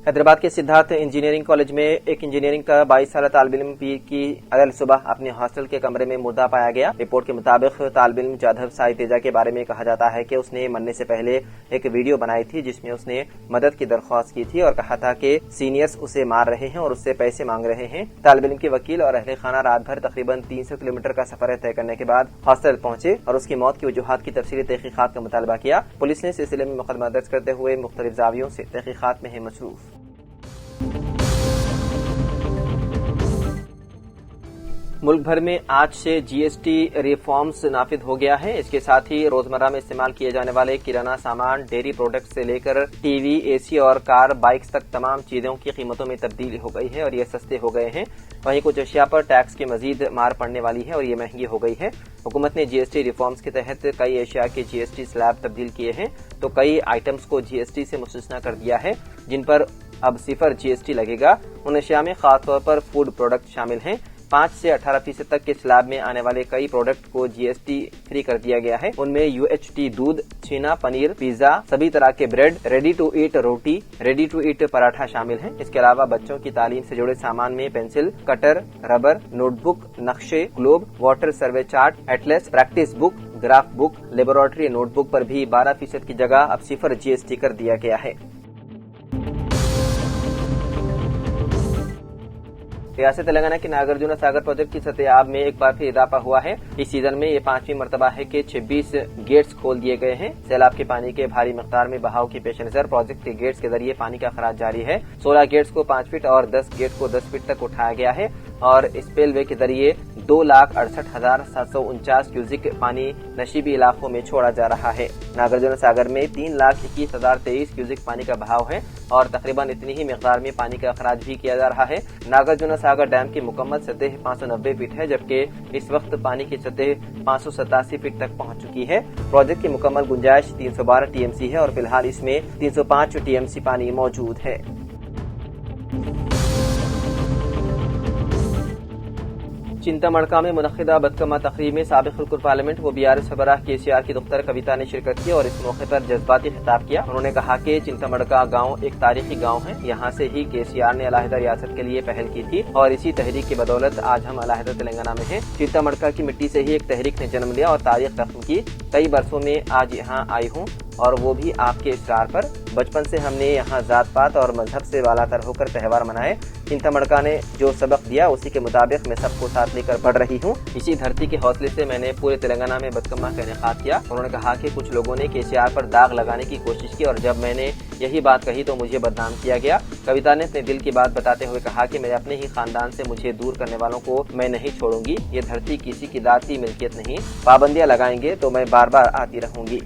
حیدرآباد کے Siddharth engineering college میں ایک انجینئرنگ کا 22 سالہ طالب علم پیر کی اگل صبح اپنے ہاسٹل کے کمرے میں مردہ پایا گیا۔ رپورٹ کے مطابق طالب علم جادھو سائی تیجا کے بارے میں کہا جاتا ہے کہ اس نے مرنے سے پہلے ایک ویڈیو بنائی تھی جس میں اس نے مدد کی درخواست کی تھی اور کہا تھا کہ سینئرز اسے مار رہے ہیں اور اس سے پیسے مانگ رہے ہیں۔ طالب علم کے وکیل اور اہل خانہ رات بھر تقریباً 300 کلومیٹر کا سفر طے کرنے کے بعد ہاسٹل پہنچے اور اس کی موت کی وجوہات کی تفصیلی تحقیقات کا مطالبہ کیا۔ پولیس نے اس سلسلے میں مقدمہ درج کرتے ہوئے مختلف زاویوں سے تحقیقات میں ہے مصروف۔ ملک بھر میں آج سے جی ایس ٹی ریفارمز نافذ ہو گیا ہے۔ اس کے ساتھ ہی روزمرہ میں استعمال کیے جانے والے کرانہ سامان، ڈیری پروڈکٹ سے لے کر ٹی وی، اے سی اور کار، بائکس تک تمام چیزوں کی قیمتوں میں تبدیلی ہو گئی ہے اور یہ سستے ہو گئے ہیں۔ وہیں کچھ اشیاء پر ٹیکس کی مزید مار پڑنے والی ہے اور یہ مہنگی ہو گئی ہے۔ حکومت نے جی ایس ٹی ریفارمز کے تحت کئی اشیاء کے جی ایس ٹی سلیب تبدیل کیے ہیں تو کئی آئٹمز کو جی ایس ٹی سے مستثنی کر دیا ہے جن پر اب صفر جی ایس ٹی لگے گا۔ ان اشیاء میں خاص طور پر فوڈ پروڈکٹ شامل ہیں۔ 5 سے 18% تک کے سلیب میں آنے والے کئی پروڈکٹ کو جی ایس ٹی فری کر دیا گیا ہے۔ ان میں یو ایچ ٹی دودھ، چھینا، پنیر، پیزا، سبھی طرح کے بریڈ، ریڈی ٹو ایٹ روٹی، ریڈی ٹو ایٹ پراٹھا شامل ہیں۔ اس کے علاوہ بچوں کی تعلیم سے جڑے سامان میں pencil, cutter, rubber, note book, نقشے، globe, water survey chart, atlas, practice book, graph book, laboratory note book پر بھی 12% کی جگہ اب صفر جی ایس ٹی کر دیا گیا ہے۔ ریاست تلنگانہ کے ناگرجنا ساگر پروجیکٹ کی سطح آب میں ایک بار پھر اضافہ ہوا ہے۔ اس سیزن میں یہ 5ویں مرتبہ ہے کہ 26 گیٹس کھول دیے گئے ہیں۔ سیلاب کے پانی کے بھاری مقدار میں بہاؤ کے پیش نظر پروجیکٹ کے گیٹس کے ذریعے پانی کا اخراج جاری ہے۔ 16 گیٹس کو 5 فٹ اور 10 گیٹ کو 10 فٹ تک اٹھایا گیا ہے اور اسپیل وے کے ذریعے 2,68,749 کیوزک پانی نشیبی علاقوں میں چھوڑا جا رہا ہے۔ ناگرجنا ساگر میں 3,21,023 کیوزک پانی کا بہاؤ ہے اور تقریباً اتنی ہی مقدار میں پانی کا اخراج بھی کیا جا رہا ہے۔ ناگرجنا ساگر ڈیم کی مکمل سطح 590 فٹ ہے جبکہ اس وقت پانی کی سطح 587 فٹ تک پہنچ چکی ہے۔ پروجیکٹ کی مکمل گنجائش 312 ٹی ایم سی ہے اور فی الحال اس میں 305 ٹی ایم سی پانی موجود ہے۔ چنتا مڑکا میں منعقدہ بدکما تقریب میں سابق رکن پارلیمنٹ و بی آر ایس سربراہ کے سی آر کی دختر کویتا نے شرکت کی اور اس موقع پر جذباتی خطاب کیا۔ انہوں نے کہا کہ چنتا مڑکا گاؤں ایک تاریخی گاؤں ہے، یہاں سے ہی کے سی آر نے علیحدہ ریاست کے لیے پہل کی تھی اور اسی تحریک کی بدولت آج ہم علیحدہ تلنگانہ میں ہیں۔ چنتا مڑکا کی مٹی سے ہی ایک تحریک نے جنم لیا اور تاریخ رقم کی۔ کئی برسوں میں آج یہاں آئی ہوں اور وہ بھی آپ کے اصرار پر۔ بچپن سے ہم نے یہاں ذات پات اور مذہب سے والا تر ہو کر تہوار منائے۔ چنتا مڑکا نے جو سبق دیا اسی کے مطابق میں سب کو ساتھ لے کر بڑھ رہی ہوں۔ اسی دھرتی کے حوصلے سے میں نے پورے تلنگانہ میں بدکما کا انعقاد کیا۔ انہوں نے کہا کہ کچھ لوگوں نے کے سی آر پر داغ لگانے کی کوشش کی اور جب میں نے یہی بات کہی تو مجھے بدنام کیا گیا۔ کویتا نے اپنے دل کی بات بتاتے ہوئے کہا کہ میں اپنے ہی خاندان سے مجھے دور کرنے والوں کو میں نہیں چھوڑوں گی۔ یہ دھرتی کسی کی ذاتی ملکیت نہیں، پابندیاں لگائیں گے تو میں بار بار آتی رہوں گی۔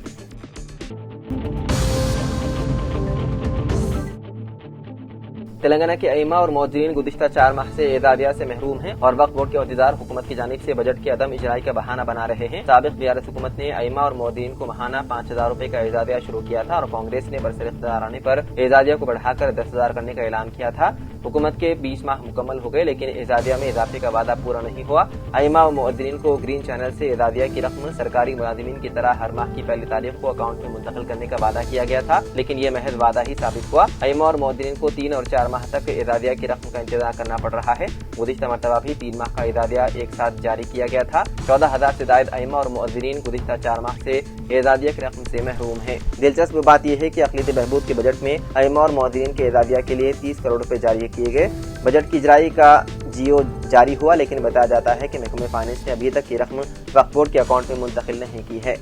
تلنگانہ کے ائمہ اور مؤذنین گزشتہ 4 ماہ سے اعزازیہ سے محروم ہیں اور وقف بورڈ کے عہدیدار حکومت کی جانب سے بجٹ کے عدم اجرائی کا بہانہ بنا رہے ہیں۔ سابق بی آر ایس حکومت نے ائمہ اور مؤذنین کو ماہانہ 5,000 روپے کا اعزازیہ شروع کیا تھا اور کانگریس نے برسر اقتدار آنے پر اعزازیہ کو بڑھا کر 10,000 کرنے کا اعلان کیا تھا۔ حکومت کے 20 ماہ مکمل ہو گئے لیکن اعزازیہ میں اضافے کا وعدہ پورا نہیں ہوا۔ ائمہ و مؤذنین کو گرین چینل سے اعزازیہ کی رقم سرکاری ملازمین کی طرح ہر ماہ کی پہلی تاریخ کو اکاؤنٹ میں منتقل کرنے کا وعدہ کیا گیا تھا لیکن یہ محض وعدہ ہی ثابت ہوا۔ ائمہ اور مؤذنین کو 3 اور 4 ماہ تک اعزازیہ کی رقم کا انتظار کرنا پڑ رہا ہے۔ گزشتہ مرتبہ بھی 3 ماہ کا اعزازیہ ایک ساتھ جاری کیا گیا تھا۔ 14,000 سے زائد ائمہ اور مؤذنین گزشتہ 4 ماہ سے اعزازیہ کی رقم سے محروم ہیں۔ دلچسپ بات یہ ہے کہ اقلیتی بہبود کے بجٹ میں ائمہ اور مؤذنین کے اعزازیہ کے لیے 30 کروڑ روپے جاری کیے گئے۔ بجٹ کی اجرائی کا جیو جاری ہوا لیکن بتایا جاتا ہے کہ محکمہ فائنانس نے ابھی تک یہ رقم وقف بورڈ کے اکاؤنٹ میں منتقل نہیں کی ہے۔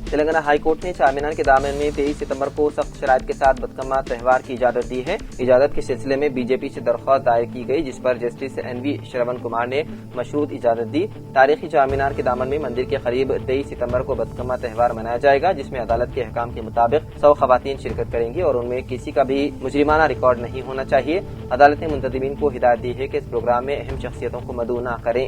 تلنگانہ ہائی کورٹ نے چارمینار کے دامن میں 23 ستمبر کو سخت شرائط کے ساتھ بدکما تہوار کی اجازت دی ہے۔ اجازت کے سلسلے میں بی جے پی سے درخواست دائر کی گئی جس پر جسٹس این وی شرون کمار نے مشروط اجازت دی۔ تاریخی چارمینار کے دامن میں مندر کے قریب 23 ستمبر کو بدکما تہوار منایا جائے گا جس میں عدالت کے احکام کے مطابق 100 خواتین شرکت کریں گی اور ان میں کسی کا بھی مجرمانہ ریکارڈ نہیں ہونا چاہیے۔ عدالت نے منتظمین کو ہدایت دی ہے کہ اس پروگرام میں اہم شخصیتوں کو مدعو نہ کریں۔